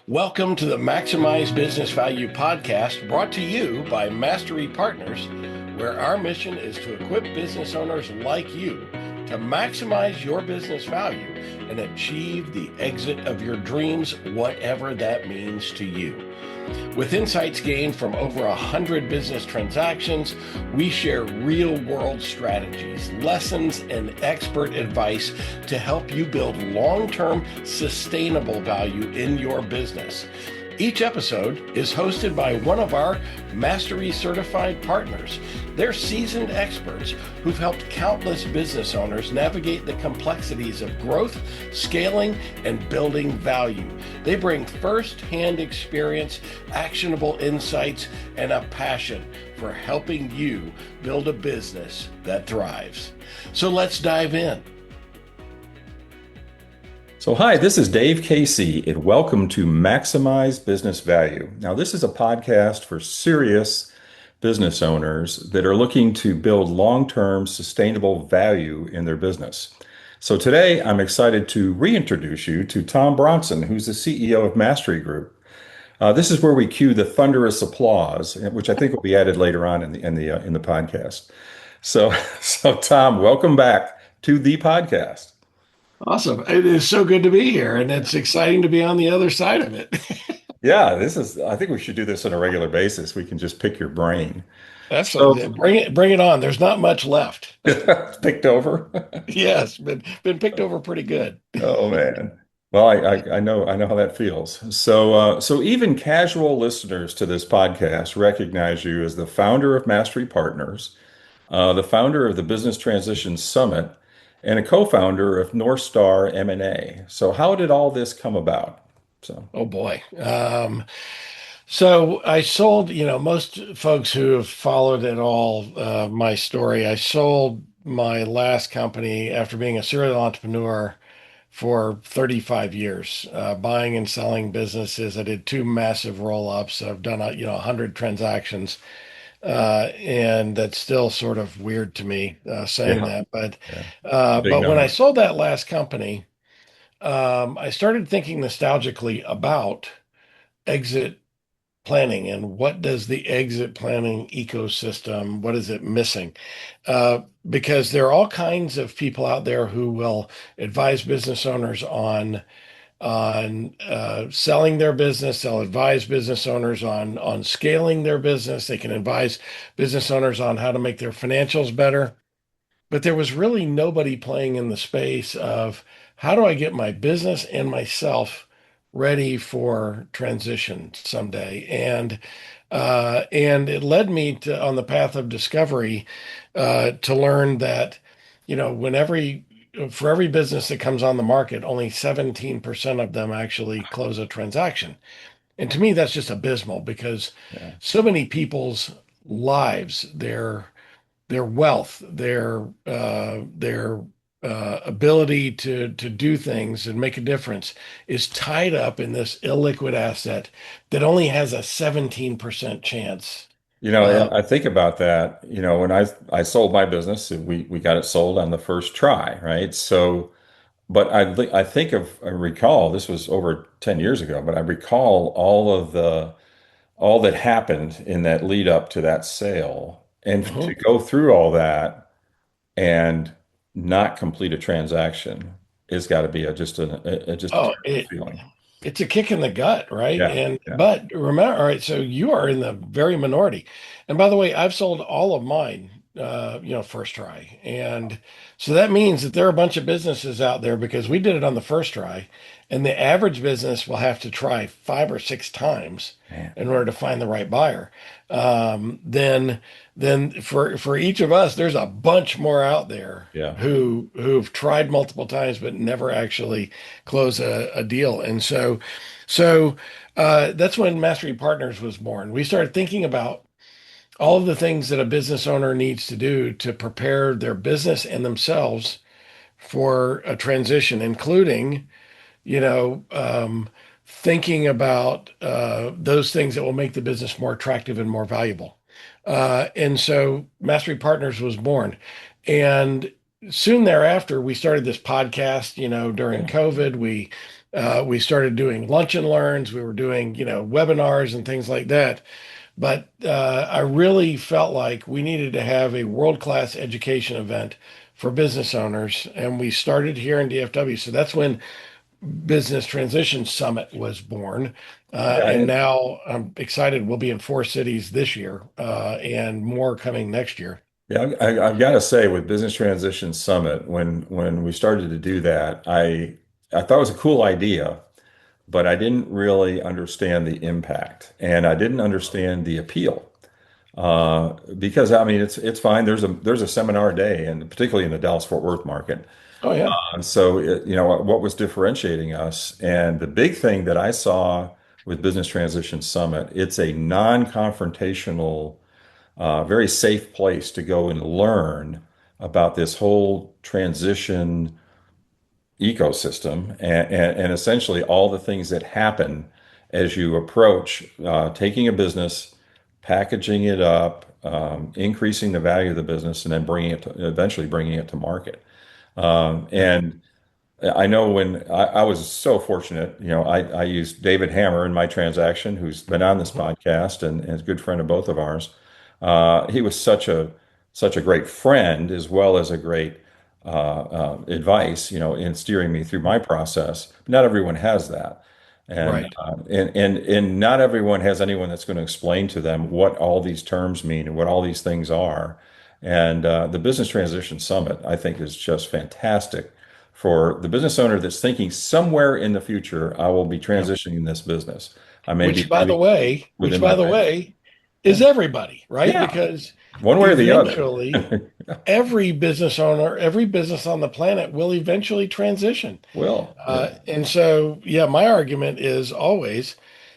Welcome to the Maximize Business Value podcast brought to you by Mastery Partners, where our mission is to equip business owners like you to maximize your business value and achieve the exit of your dreams, whatever that means to you. With insights gained from over 100 business transactions, we share real-world strategies, lessons, and expert advice to help you build long-term sustainable value in your business. Each episode is hosted by one of our Mastery certified partners. They're seasoned experts who've helped countless business owners navigate the complexities of growth, scaling, and building value. They bring first-hand experience, actionable insights, and a passion for helping you build a business that thrives. So let's dive in. So, hi, this is Dave Casey, and welcome to Maximize Business Value. Now, this is a podcast for serious business owners that are looking to build long-term sustainable value in their business. So, today I'm excited to reintroduce you to Tom Bronson, who's the CEO of Mastery Group. This is where we cue the thunderous applause, which I think will be added later on in the podcast. So, so Tom, welcome back to the podcast. Awesome. It is so good to be here, and it's exciting to be on the other side of it. Yeah, I think we should do this on a regular basis. We can just pick your brain. That's So, bring it on. There's not much left. picked over. Yes, been picked over pretty good. Oh man. Well, I know how that feels. So even casual listeners to this podcast recognize you as the founder of Mastery Partners, the founder of the Business Transition Summit, and a co-founder of North Star M&A. So how did all this come about? So. Oh boy. So I sold, most folks who have followed at all my story, I sold my last company after being a serial entrepreneur for 35 years, buying and selling businesses. I did two massive roll-ups. I've done, 100 transactions. And that's still sort of weird to me saying Yeah, that. But yeah. It's a uh, big but when I number. sold that last company, I started thinking nostalgically about exit planning and what does the exit planning ecosystem, what is it missing? Because there are all kinds of people out there who will advise business owners on selling their business. They'll advise business owners on scaling their business. They can advise business owners on how to make their financials better. But there was really nobody playing in the space of how do I get my business and myself ready for transition someday. And it led me to on the path of discovery to learn that, whenever for every business that comes on the market, only 17% of them actually close a transaction. And to me, that's just abysmal because Yeah. so many people's lives, their wealth, their ability to do things and make a difference is tied up in this illiquid asset that only has a 17% chance. I think about that, when I sold my business, we got it sold on the first try, right? So, but I recall this was over 10 years ago, but I recall all that happened in that lead up to that sale. And to Mhm. go through all that and not complete a transaction has got to be just a Oh, terrible feeling. it's a kick in the gut, right? Yeah. And Yeah. but remember, all right, so you are in the very minority. And by the way, I've sold all of mine, first try. And so that means that there are a bunch of businesses out there because we did it on the first try, and the average business will have to try 5 or 6 times Man. in order to find the right buyer. Then for each of us, there's a bunch more out there Yeah. who've tried multiple times but never actually close a deal. And so that's when Mastery Partners was born. We started thinking about all of the things that a business owner needs to do to prepare their business and themselves for a transition, including, you know, um, thinking about those things that will make the business more attractive and more valuable. And so Mastery Partners was born. And soon thereafter, we started this podcast, during Yeah. COVID. We We started doing lunch and learns. We were doing, webinars and things like that. But I really felt like we needed to have a world-class education event for business owners, and we started here in DFW. So that's when Business Transition Summit was born. Yeah, And now I'm excited. We'll be in 4 cities this year, and more coming next year. yeah, I've got to say, with Business Transition Summit, when we started to do that, I thought it was a cool idea, but I didn't really understand the impact, and I didn't understand the appeal. Because I mean, it's fine. There's a seminar day, and particularly in the Dallas Fort Worth market. Oh yeah, And so, what was differentiating us, and the big thing that I saw with Business Transition Summit, it's a non-confrontational, very safe place to go and learn about this whole transition ecosystem and essentially all the things that happen as you approach taking a business, packaging it up, increasing the value of the business, and then eventually bringing it to market. And I know when I was so fortunate, I used David Hammer in my transaction, who's been on this Mhm. podcast and is a good friend of both of ours. He was such a great friend as well as a great advice, in steering me through my process. Not everyone has that. And, Right. and not everyone has anyone that's going to explain to them what all these terms mean and what all these things are. And the Business Transition Summit, I think, is just fantastic for the business owner that's thinking somewhere in the future, I will be Yeah. transitioning this business. I may be Which, by the maybe way, within my life. is Yeah. everybody, right? Yeah. Because One way or the other. eventually, every business owner, every business on the planet will eventually transition. Will. Yeah. And so, yeah, my argument is always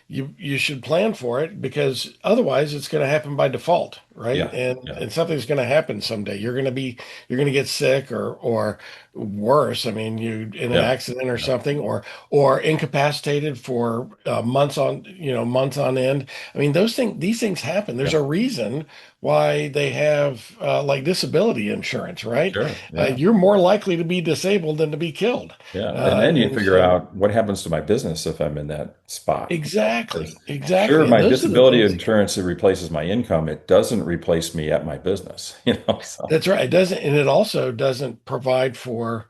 you should plan for it because otherwise it's going to happen by default, right? Yeah. And something's going to happen someday. You're going to get sick or worse. I mean, you in an Yeah. accident or Yeah. something or incapacitated for months on end. I mean, these things happen. There's Yeah. a reason why they have like disability insurance, right? Sure. Yeah. You're more likely to be disabled than to be killed. Yeah. And then you And figure so, out what happens to my business if I'm in that spot. Because exactly, sure, exactly. And my those are the disability things. insurance, it replaces my income. It doesn't replace me at my business, so That's right. It doesn't, and it also doesn't provide for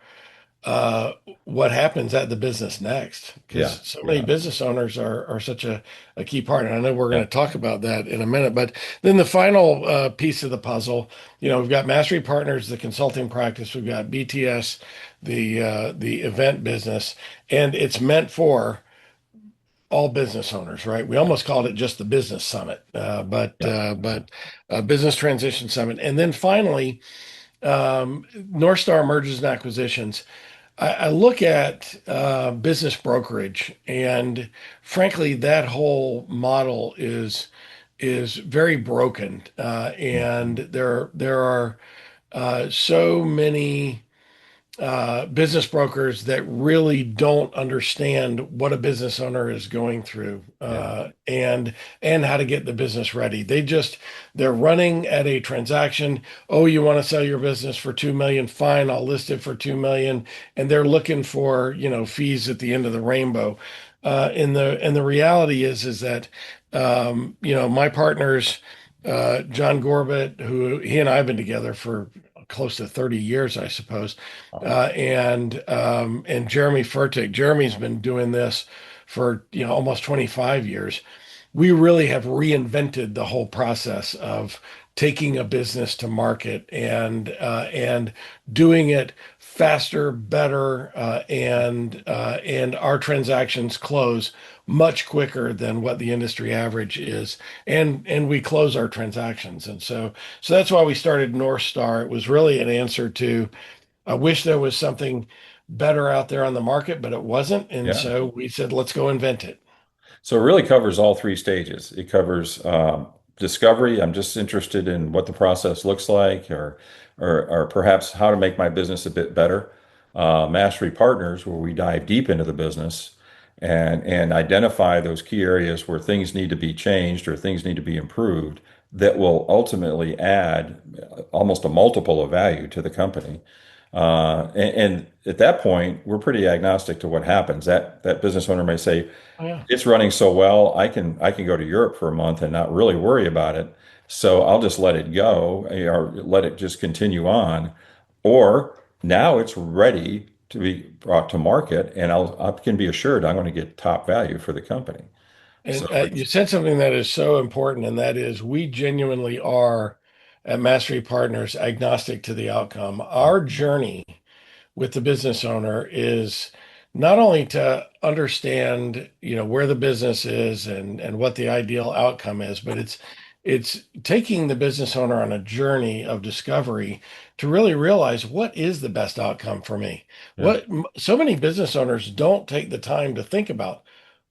uh, what happens at the business next, because yeah. so many Yeah. business owners are such a key part. And I know we're going Yeah. to talk about that in a minute. But then the final piece of the puzzle, we've got Mastery Partners, the consulting practice. We've got BTS, the event business, and it's meant for all business owners, right? We almost called it just the business summit, Yeah. business transition summit. And then finally, North Star mergers and acquisitions. I look at business brokerage, and frankly, that whole model is very broken, and Mhm. there are so many business brokers that really don't understand what a business owner is going through Yeah. and how to get the business ready. They're running at a transaction. Oh, you want to sell your business for 2 million? Fine, I'll list it for 2 million. And they're looking for fees at the end of the rainbow. And the reality is that my partners. John Gorbett, who he and I have been together for close to 30 years, I suppose, Wow. and Jeremy Furtick. Jeremy's been doing this for almost 25 years. We really have reinvented the whole process of taking a business to market and doing it faster, better, and our transactions close much quicker than what the industry average is, and we close our transactions, and so that's why we started North Star. It was really an answer to I wish there was something better out there on the market, but it wasn't. And Yeah. so we said, let's go invent it. So it really covers all three stages. It covers discovery. I'm just interested in what the process looks like, or perhaps how to make my business a bit better. Mastery Partners, where we dive deep into the business and identify those key areas where things need to be changed or things need to be improved that will ultimately add almost a multiple of value to the company. And at that point, we're pretty agnostic to what happens. That business owner may say, Oh, yeah. it's running so well, I can go to Europe for a month and not really worry about it. So I'll just let it go, or let it just continue on. Or now it's ready to be brought to market, and I can be assured I'm going to get top value for the company. So And you said something that is so important, and that is we genuinely are at Mastery Partners agnostic to the outcome. Our journey with the business owner is not only to understand, where the business is and what the ideal outcome is, but it's taking the business owner on a journey of discovery to really realize what is the best outcome for me. yeah, So many business owners don't take the time to think about,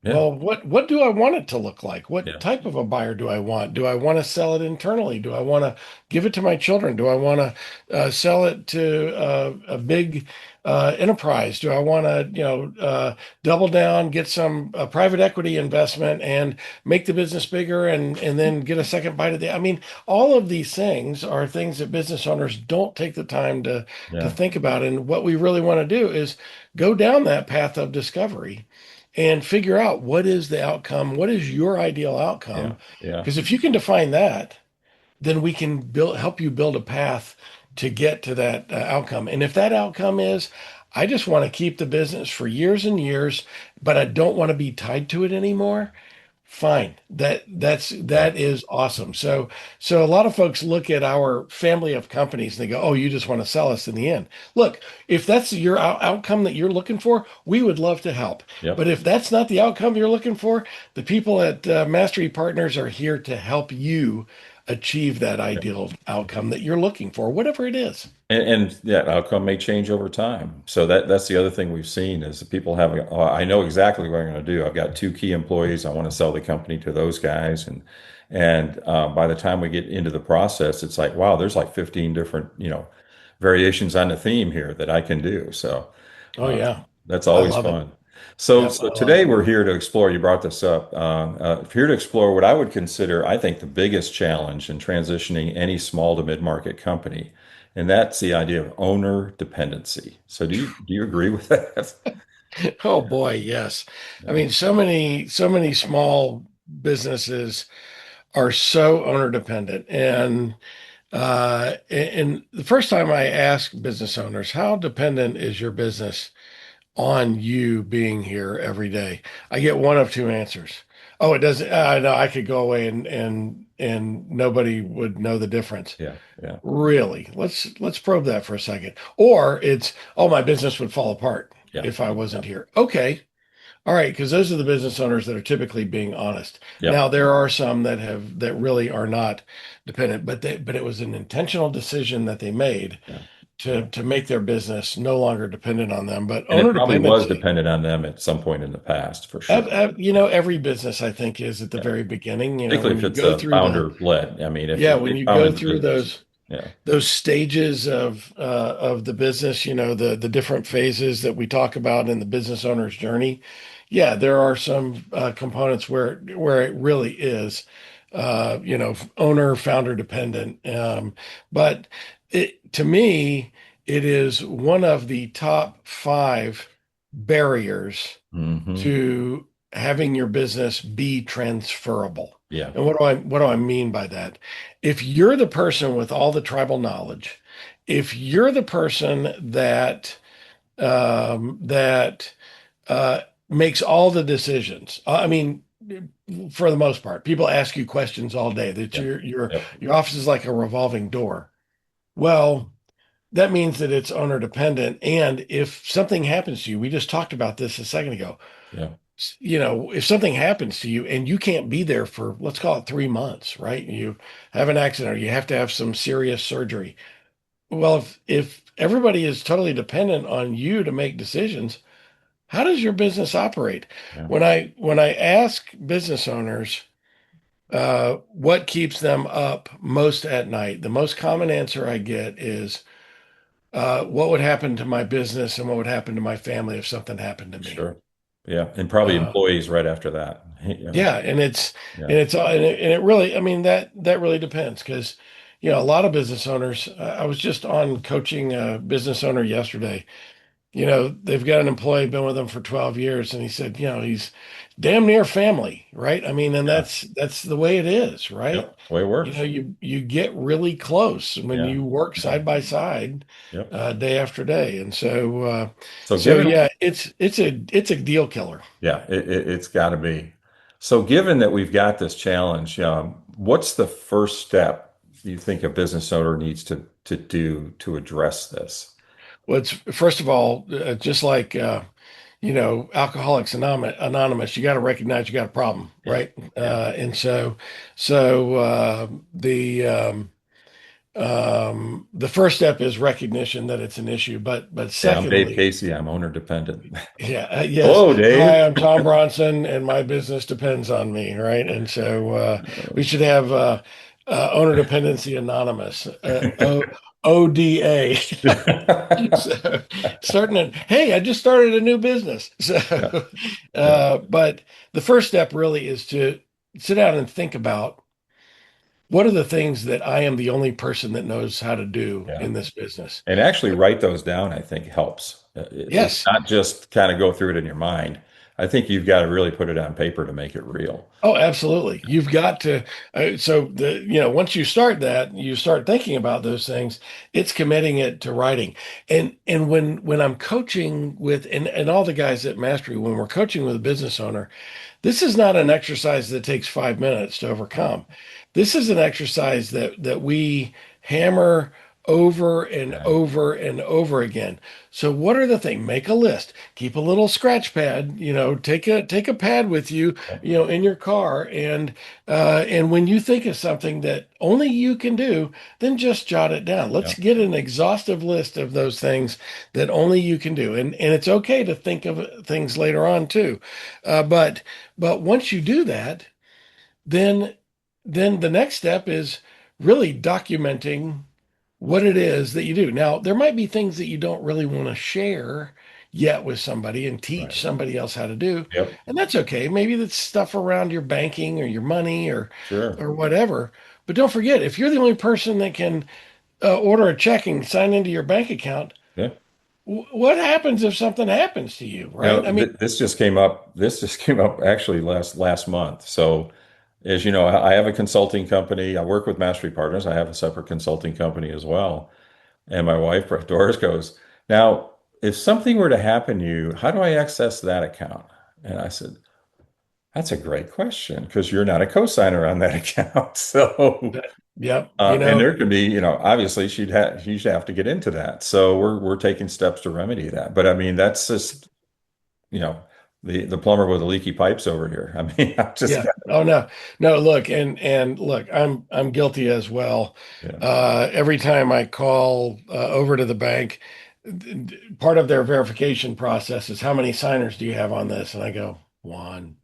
yeah, well, what do I want it to look like? What yeah, type of a buyer do I want? Do I want to sell it internally? Do I want to give it to my children? Do I want to sell it to a big enterprise? Do I want to, double down, get some private equity investment, and make the business bigger, and then get a second bite of the? I mean, all of these things are things that business owners don't take the time to yeah, think about. And what we really want to do is go down that path of discovery and figure out what is the outcome, what is your ideal yeah, outcome. yeah, Because if you can define that, then we can help you build a path to get to that outcome. And if that outcome is, I just want to keep the business for years and years, but I don't want to be tied to it anymore. Fine. yeah, That is awesome. So a lot of folks look at our family of companies and they go, "Oh, you just want to sell us in the end." Look, if that's your outcome that you're looking for, we would love to help. But yep, if that's not the outcome you're looking for, the people at Mastery Partners are here to help you achieve that yep. ideal outcome that you're looking for, whatever it is. And that outcome may change over time. So that's the other thing we've seen is that people having, oh, I know exactly what I'm going to do. I've got two key employees. I want to sell the company to those guys. And by the time we get into the process, it's like, wow, there's like 15 different, variations on the theme here that I can do. So Oh uh, yeah, that's I always love it. fun. So, Yep, so I love today it. we're here to explore, you brought this up, here to explore what I would consider, I think, the biggest challenge in transitioning any small to mid-market company. And that's the idea of owner dependency. So do you agree with that? Oh boy, yes. I Yeah. mean, so many small businesses are so owner dependent. And the first time I ask business owners, how dependent is your business on you being here every day? I get one of two answers. Oh, it doesn't. No, I could go away and nobody would know the difference. Yeah. Yeah. Really? Let's probe that for a second. Or it's, oh, my business would fall apart Yeah. if I Yeah. wasn't here. Okay. All right, because those are the business owners that are typically being honest. Yeah. Now, there are some that really are not dependent, but it was an intentional decision that they made Yeah. Yeah. to make their business no longer dependent on them. But And it owner probably was dependency, dependent on them at some point in the past, for sure. every business I think is at the Yeah. very beginning. Particularly When if you it's go a through the founder led. I mean, yeah, if when they you go founded the through business. Yeah. those stages of the business, the different phases that we talk about in the business owner's journey. Yeah, there are some components where it really is, owner founder dependent. But to me, it is one of the top five barriers Hmm. to having your business be transferable. Yeah. And what do I mean by that? If you're the person with all the tribal knowledge, if you're the person that makes all the decisions, I mean, for the most part, people ask you questions all day. That Yeah. Yep. your office is like a revolving door. Well, that means that it's owner dependent. And if something happens to you, we just talked about this a second ago, Yeah. if something happens to you and you can't be there for, let's call it 3 months, right? You have an accident or you have to have some serious surgery. Well, if everybody is totally dependent on you to make decisions, how does your business operate? Yeah. When I ask business owners what keeps them up most at night, the most common answer I get is, what would happen to my business and what would happen to my family if something happened to me? Sure. Yeah. And probably Uh, employees right after that. Yeah. Yeah, and it's Yeah. and it's and it really, I mean, that really depends because a lot of business owners, I was just on coaching a business owner yesterday. They've got an employee, been with them for 12 years, and he said, he's damn near family, right? I mean, and Yeah. that's the way it is, right? Yep. Way it works. You get really close when Yeah. you work Yeah. side by side, Yep. day after day. And So so given, yeah, it's a deal killer. yeah, it's got to be. So given that we've got this challenge, what's the first step you think a business owner needs to do to address this? Well, it's first of all, just like Alcoholics Anonymous, you got to recognize you got a problem, Yeah. right? Yeah. The first step is recognition that it's an issue, but Yeah. I'm Dave secondly, Casey. I'm owner dependent. yeah, yes. Hello, Dave. Hi, I'm Tom Bronson, and my business depends on me, right? And so we should have Owner Dependency Anonymous, ODA. So starting at, hey, I just started a new business. Yeah. So, Yeah. but the first step really is to sit down and think about what are the things that I am the only person that knows how to do Yeah. in this business. And actually write those down, I think helps. It's Yes. not just kind of go through it in your mind. I think you've got to really put it on paper to make it real. Oh, absolutely. You've got to. Once you start that, you start thinking about those things. It's committing it to writing. And when I'm coaching with and all the guys at Mastery, when we're coaching with a business owner, this is not an exercise that takes 5 minutes to overcome. This is an exercise that we hammer over and Yeah. over and over again. So what are the things? Make a list. Keep a little scratch pad. Take a pad with you. Yeah. In your car, and when you think of something that only you can do, then just jot it down. Yeah. Let's get an exhaustive list of those things that only you can do, and it's okay to think of things later on too. But once you do that, then the next step is really documenting what it is that you do. Now, there might be things that you don't really want to share yet with somebody and teach Right. somebody else how to do, Yep. and that's okay. Maybe that's stuff around your banking or your money Sure. or whatever. But don't forget, if you're the only person that can order a check and sign into your bank account, Yeah. what happens if something happens to you, right? I mean, This just came up. This just came up actually last month. So, as you know, I have a consulting company. I work with Mastery Partners. I have a separate consulting company as well. And my wife, Doris, goes, "Now, if something were to happen to you, how do I access that account?" And I said, "That's a great question because you're not a co-signer on that account." So, yep, and there could be, obviously she'd have to get into that. So we're taking steps to remedy that. But I mean, that's just, you know, the plumber with the leaky pipes over here. I mean, I just yeah. got, Oh no, no. Look, and look, I'm guilty as well. yeah, Every time I call over to the bank, part of their verification process is how many signers do you have on this? And I go one,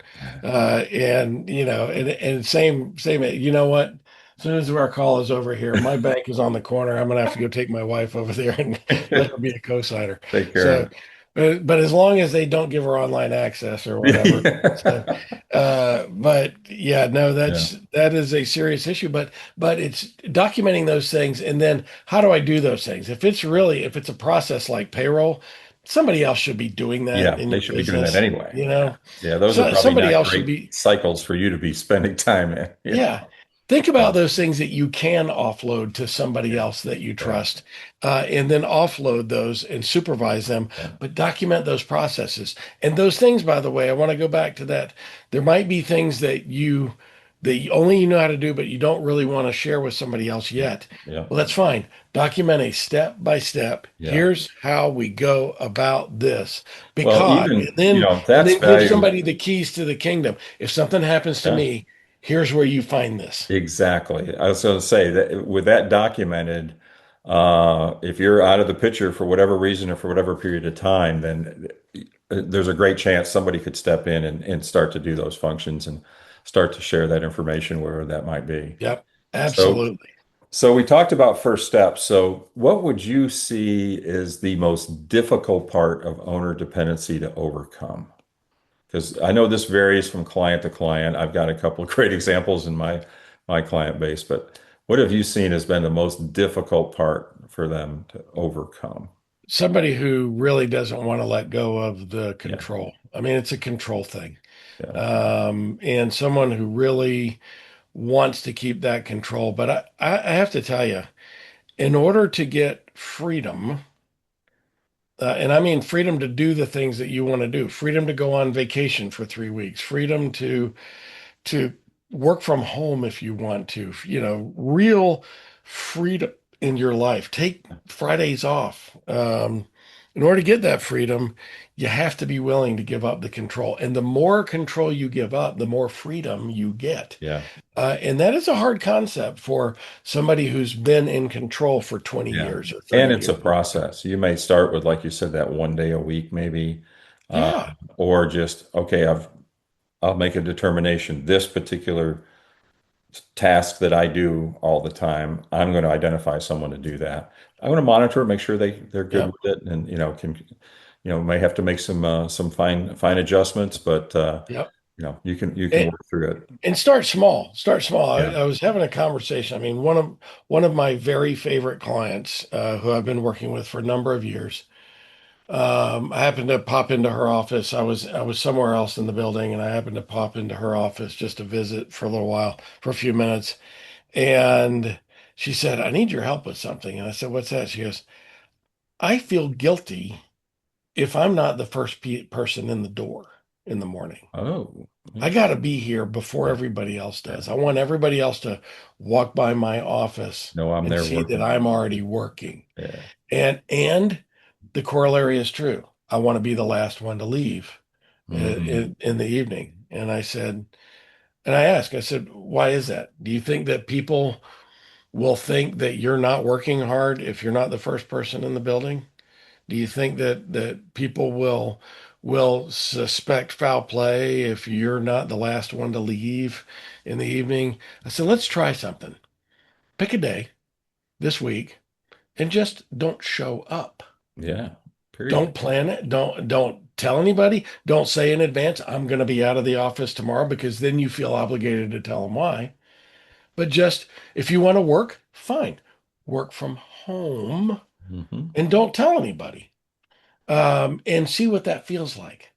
and same. You know what? As soon as our call is over here, my bank is on the corner. I'm gonna have to go take my wife over there and let her be a co-signer. take care So, of but as long as they don't give her online access or whatever. So, it. but yeah, no, Yeah, that is a serious issue. But it's documenting those things, and then how do I do those things? If it's a process like payroll, somebody else should be doing that yeah, in they your should be doing that business. anyway. You Yeah, know, yeah, those are so probably somebody not else should great be. cycles for you to be spending time in. Yeah. Think Yeah, about those things that you can offload to somebody yeah, else that you yeah, trust, and then offload those and supervise them, yeah, but document those processes. And those things, by the way, I want to go back to that. There might be things that only you know how to do, but you don't really want to share with somebody else yeah, yet. yeah, Well, that's fine. Document a step by step. yeah. Here's how we go about this. Well, Because, and even, then and that's then give value. somebody the keys to the kingdom. If something happens to Yeah. me, here's where you find this. Exactly. I was going to say that with that documented, if you're out of the picture for whatever reason or for whatever period of time, then there's a great chance somebody could step in and start to do those functions and start to share that information wherever that might be. Yep, So, absolutely. so we talked about first steps. So, what would you see is the most difficult part of owner dependency to overcome? Because I know this varies from client to client. I've got a couple of great examples in my client base, but What have you seen has been the most difficult part for them to overcome? Somebody who really doesn't want to let go of the Yeah, control. I mean, it's a control thing. yeah, And someone who really wants to keep that control. But I have to tell you, in order to get freedom, and I mean freedom to do the things that you want to do, freedom to go on vacation for 3 weeks, freedom to work from home if you want to, real freedom in your life. Take Fridays off. In order to get that freedom, you have to be willing to give up the control. And the more control you give up, the more freedom you get. yeah, And that is a hard concept for somebody who's been in control for 20 yeah. years or 30 And it's a years. process. You may start with, like you said, that one day a week, maybe, uh, Yeah, or just, okay, I'll make a determination. This particular task that I do all the time, I'm going to identify someone to do that. I'm going to monitor it, make sure they're good yeah, with it, and may have to make some fine adjustments, but yeah. you can work through it. And start small. Start small. I, Yeah. I was having a conversation. I mean, one of my very favorite clients, who I've been working with for a number of years. I happened to pop into her office. I was somewhere else in the building, and I happened to pop into her office just to visit for a little while, for a few minutes. And she said, "I need your help with something." And I said, "What's that?" She goes, "I feel guilty if I'm not the first person in the door in the morning. Oh, I got to be here before yeah, everybody else yeah. does. I want everybody else to walk by my office No, I'm and there see that working. I'm already working." Yeah. And the corollary is true. I want to be the last one to leave Hmm. in the evening. And I said, "Why is that? Do you think that people will think that you're not working hard if you're not the first person in the building? Do you think that people will suspect foul play if you're not the last one to leave in the evening?" I said, "Let's try something. Pick a day this week and just don't show up. Yeah. Period. Don't plan it. Don't tell anybody. Don't say in advance, 'I'm going to be out of the office tomorrow,' because then you feel obligated to tell them why. But just if you want to work, fine. Work from home Hmm. and don't tell anybody, and see what that feels like."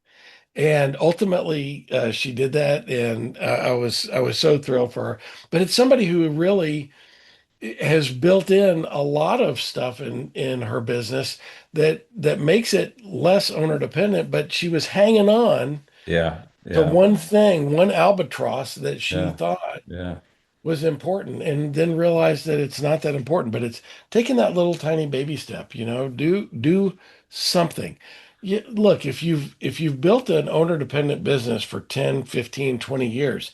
And ultimately, she did that, and I was so thrilled for her. But it's somebody who really has built in a lot of stuff in her business that makes it less owner dependent. But she was hanging on Yeah. to Yeah. one thing, one albatross that she Yeah. thought Yeah. was important, and then realized that it's not that important. But it's taking that little tiny baby step. Do something. Look, if you've built an owner dependent business for 10, 15, 20 years,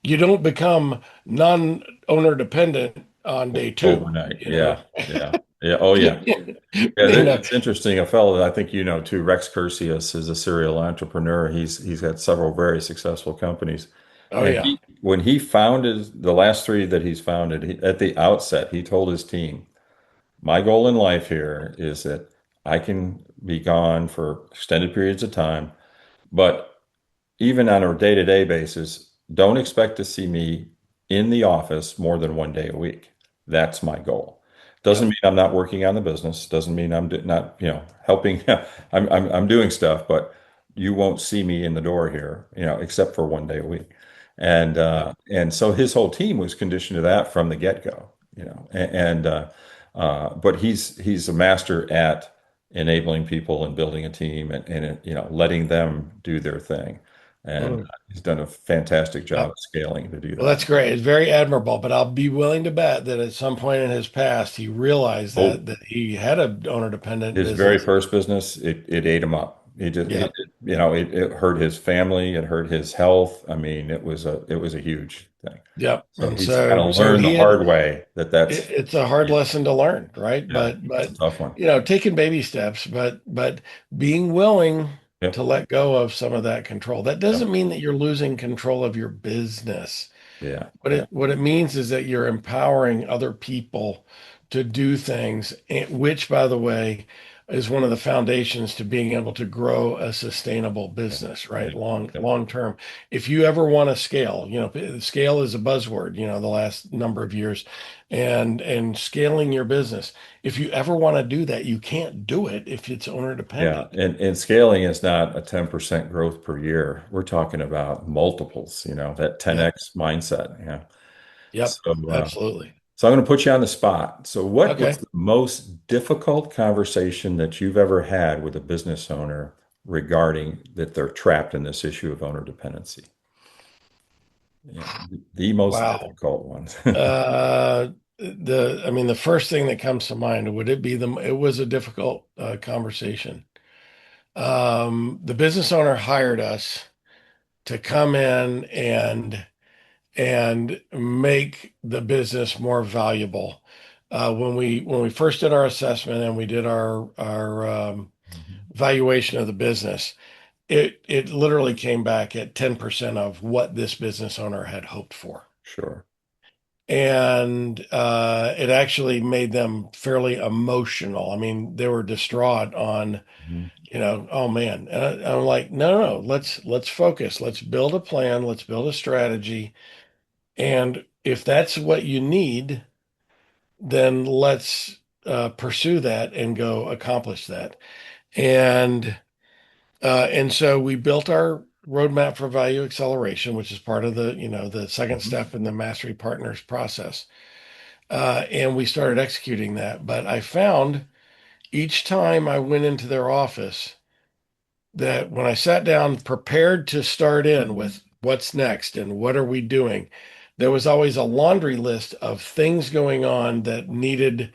you don't become non-owner dependent on day two, Overnight. you know. Yeah. Yeah. Yeah. Oh, yeah. Yeah, You know. it's interesting. A fellow that I think you know too, Rex Curcius, is a serial entrepreneur. He's had several very successful companies, Oh and yeah. when he founded the last three that he's founded, at the outset, he told his team, "My goal in life here is that I can be gone for extended periods of time, but even on a day-to-day basis, don't expect to see me in the office more than one day a week. That's my goal. Doesn't Yep. mean I'm not working on the business. Doesn't mean I'm not, helping. I'm doing stuff, but you won't see me in the door here, except for one day a week. And Yep. so his whole team was conditioned to that from the get-go, but he's a master at enabling people and building a team and letting them do their thing. And Mm. he's done a fantastic job Yep. of scaling to do Well, that. that's great. It's very admirable, but I'll be willing to bet that at some point in his past, he realized that Oh, that he had a owner dependent his very business. first business, it ate him up. Yep. It hurt his family, it hurt his health. I mean, it was a huge thing. Yep. So And he's kind so of so learned the he had hard way that that's, it's a hard yeah, lesson to learn, right? yeah, it's a But tough one. taking baby steps, but being willing to Yep, let go of some of that control. That yep, doesn't mean that you're losing control of your business. yeah, What yeah, it means is that you're empowering other people to do things, which, by the way, is one of the foundations to being able to grow a sustainable Yeah. business, right? Yeah. Yep. Long term. If you ever want to scale, scale is a buzzword, the last number of years, and scaling your business. If you ever want to do that, you can't do it if it's owner Yeah. dependent. And scaling is not a 10% growth per year. We're talking about multiples, that Yep. 10x mindset. Yeah. Yep. So, Absolutely. so I'm going to put you on the spot. So what was Okay. the most difficult conversation that you've ever had with a business owner regarding that they're trapped in this issue of owner dependency? Yeah, the most Wow. difficult one. Uh, the first thing that comes to mind, it was a difficult conversation. The business owner hired us to come in and make the business more valuable. When we first did our assessment and we did our Mhm. valuation of the business, it literally came back at 10% of what this business owner had hoped for. Sure. And it actually made them fairly emotional. I mean, they were distraught on, Mhm. oh man. And I'm like, no, no, no, let's focus. Let's build a plan. Let's build a strategy. And if that's what you need, then let's pursue that and go accomplish that. And and so we built our roadmap for value acceleration, which is part of the second Mhm. step in the Mastery Partners process. And we started executing that. But I found each time I went into their office that when I sat down prepared to start in with what's next and what are we doing, there was always a laundry list of things going on that needed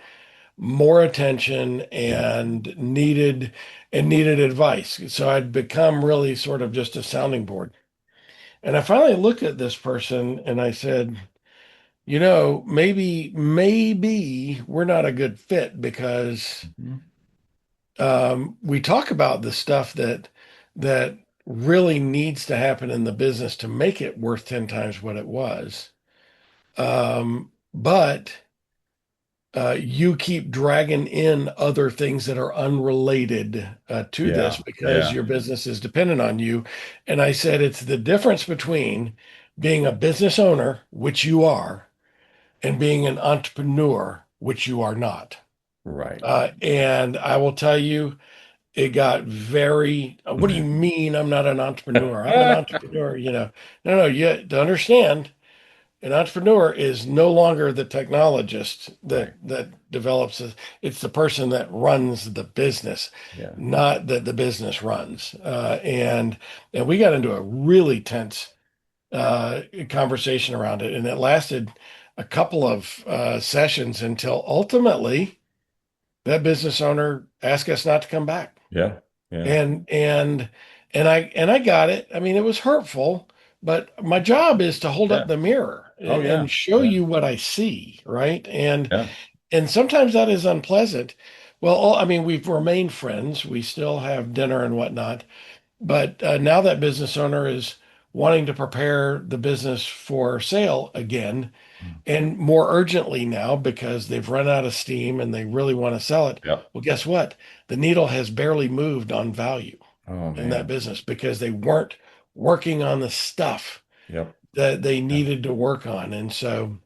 more attention Yeah. and needed advice. So I'd become really sort of just a sounding board. And I finally looked at this person and I said, maybe we're not a good fit because Mhm. we talk about the stuff that really needs to happen in the business to make it worth 10 times what it was. But you keep dragging in other things that are unrelated to this Yeah. because Yeah. your business is dependent on you. And I said, it's the difference between being a business owner, which you are, and being an entrepreneur, which you are not. Right. And I will tell you, it got very, what do you mean I'm not an entrepreneur? I'm an entrepreneur. No, no, you to understand, an entrepreneur is no longer the technologist that Right. develops it. It's the person that runs the business, Yeah. not that the business runs. And we got into a really tense conversation around it, and it lasted a couple of sessions until ultimately that business owner asked us not to come back. Yeah. Yeah. And I got it. I mean, it was hurtful, but my job is to hold Yeah. up the mirror Oh, yeah. and show Yeah. you what I see, right? And Yeah. and sometimes that is unpleasant. Well, I mean, we've remained friends. We still have dinner and whatnot. But now that business owner is wanting to prepare the business for sale again, Mm. and more urgently now because they've run out of steam and they really want to sell it. Yep. Well, guess what? The needle has barely moved on value Oh, in that man. business because they weren't working on the stuff Yep. that they Yeah. needed to work on. And so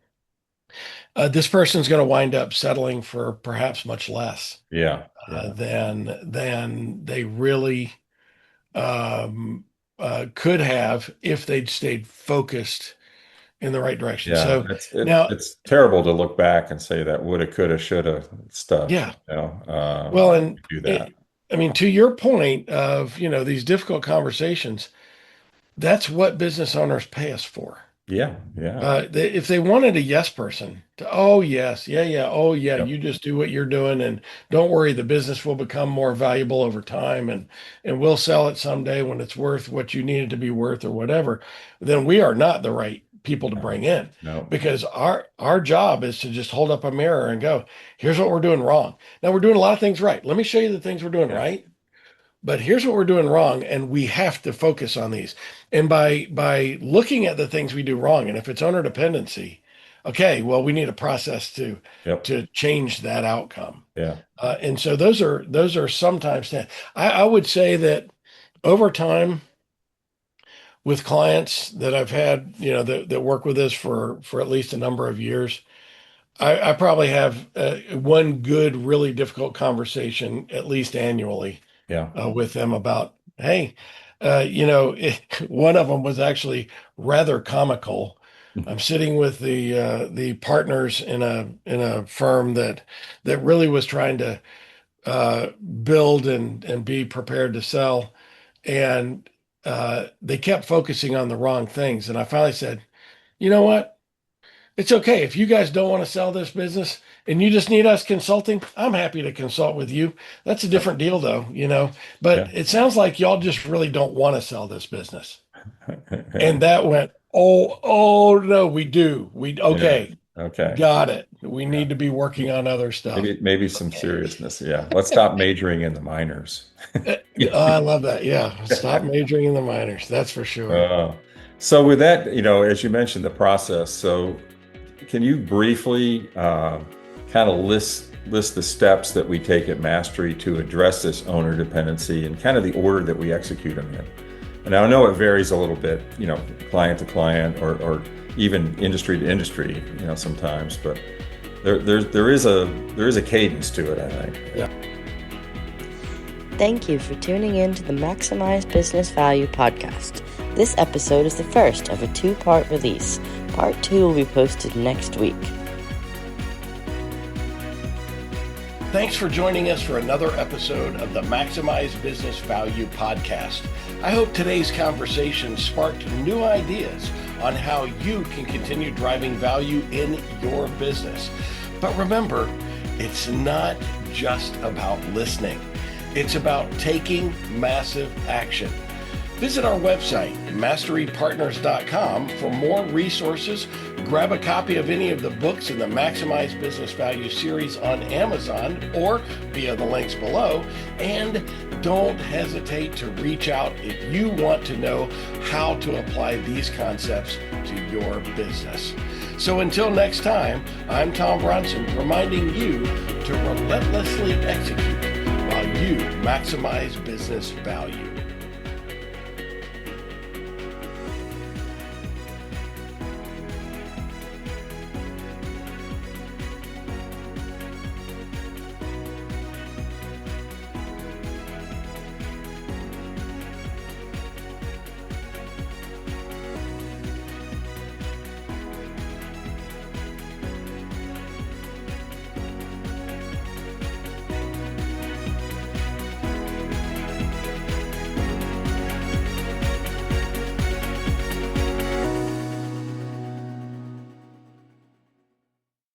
this person's going to wind up settling for perhaps much less Yeah. Yeah. than they really um, could have if they'd stayed focused in the right direction. Yeah. So It's now, it's terrible to look back and say that woulda, coulda, shoulda stuff, yeah, well, when and you do that. I mean, to your point of, these difficult conversations, that's what business owners pay us for. Yeah. Yeah. If they wanted a yes person to, oh, yes, yeah, yeah, oh, yeah, Yep. you just do what you're doing and don't worry, the business will become more valuable over time and we'll sell it someday when it's worth what you need it to be worth or whatever, then we are not the right people to No. bring in No. because our job is to just hold up a mirror and go, here's what we're doing wrong. Now we're doing a lot of things right. Let me show you the things we're doing Yeah. right. But here's what we're doing wrong, and we have to focus on these. And by looking at the things we do wrong, and if it's owner dependency, okay, well, we need a process to Yep. change that outcome. Yeah. And so those are sometimes I would say that over time with clients that I've had, that work with us for at least a number of years, I probably have one good, really difficult conversation at least annually Yeah. with them about, hey, one of them was actually rather comical. I'm sitting with the partners in a firm that really was trying to build and be prepared to sell, and they kept focusing on the wrong things. And I finally said, you know what? It's okay. If you guys don't want to sell this business and you just need us consulting, I'm happy to consult with you. That's a different deal though. But Yeah. it sounds like y'all just really don't want to sell this business. Yeah. And that went, oh no, we do. Yeah. Okay, Okay. got it. We Yeah. need to be working on other stuff. Maybe some seriousness. Yeah. Let's stop majoring in the minors. Yeah. I love that. Yeah. Stop majoring in the minors. That's for sure. Uh, so with that, as you mentioned, the process. So can you briefly kind of list the steps that we take at Mastery to address this owner dependency and kind of the order that we execute them in? And I know it varies a little bit, client to client or even industry to industry, sometimes, but there is a cadence to it, I think. Yeah. Thank you for tuning in to the Maximize Business Value podcast. This episode is the first of a 2-part release. Part 2 will be posted next week. Thanks for joining us for another episode of the Maximize Business Value podcast. I hope today's conversation sparked new ideas on how you can continue driving value in your business. But remember, it's not just about listening. It's about taking massive action. Visit our website, masterypartners.com, for more resources. Grab a copy of any of the books in the Maximize Business Value series on Amazon or via the links below. And don't hesitate to reach out if you want to know how to apply these concepts to your business. So until next time, I'm Tom Bronson, reminding you to relentlessly execute while you maximize business value.